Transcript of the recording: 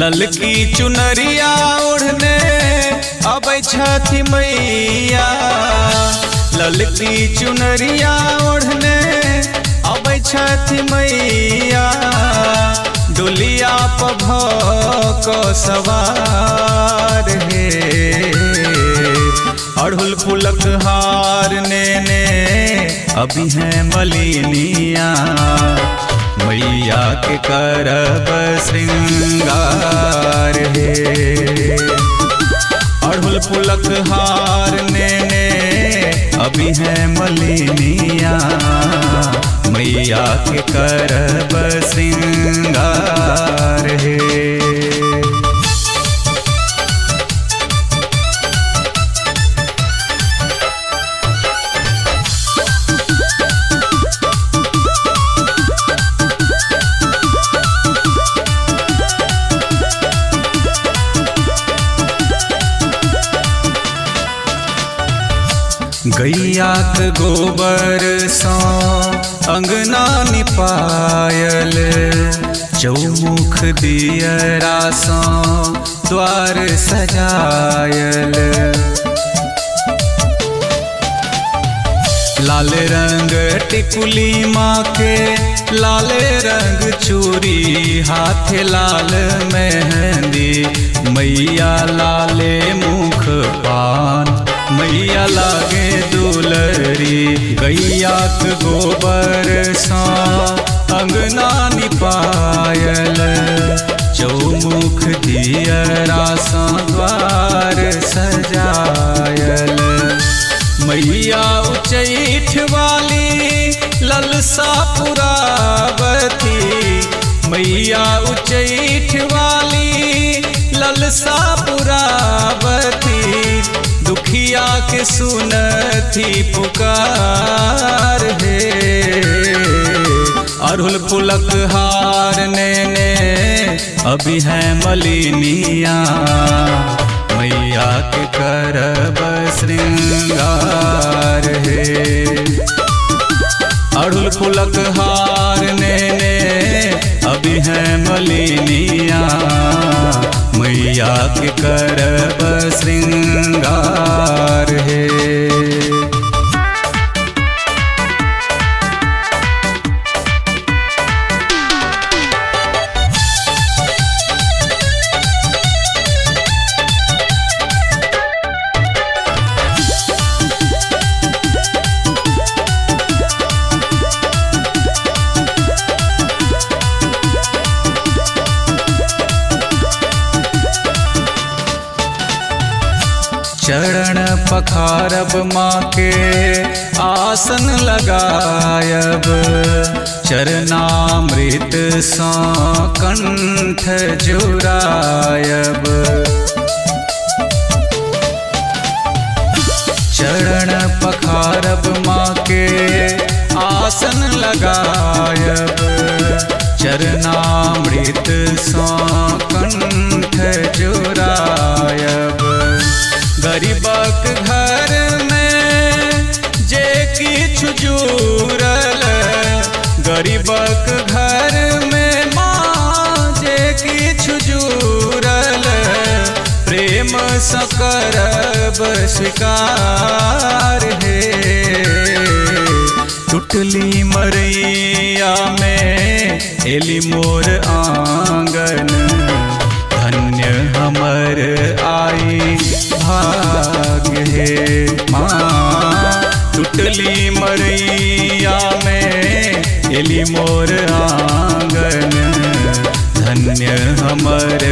ललकी चुनरिया ओढ़ने अब छठी मैया। ललकी चुनरिया ओढ़ने अब छठी मैया। डोलिया पभ को सवार है। अड़हुल फूलक हार ने अभी हैं मलिनिया। मैया के करब श्रृंगार है। अड़हुल फूलक हार ने अभी हैं मलिनिया। मैया के करब श्रृंगार है। गैया के गोबर सो अंगना निपायल। चौमुख दियरा सो द्वार सजायल। लाल रंग टिकुली माँ के लाल रंग चूड़ी। हाथ लाल मेहंदी मैया लाले मुख पान। मैया लागे दुलरी। गैया के गोबर सा अंगना निपायल। चौमुख दियरा सा द्वार सजायल। मैया उचैठ वाली ललसा पुरावती। मैया उचैठ वाली ललसा पुरावती। दुखिया के सुनती पुकार है। अड़हुल फूलक हार ने अभी हैं मलिनिया। मैया के करब श्रृंगार है। अड़हुल फूलक हार ने अभी हैं मलिनिया। मैया के करब श्रृंगार है। चरण पखारब माँ के आसन लगायब। चरनामृत सा कंठ जुरायब। चरण पखारब माँ के आसन लगायब। चरनामृत सा कंठ जुरायब। गरीबक घर में जे किछु जुरल। गरीबक घर में माँ जे किछु जुरल। प्रेम स करब स्वीकार है। टुटली मरैया में एली मोर आंगन। धन्य हमर आई भाग्य है माँ। टुटली मरैया में एली मोर आंगन। धन्य हमर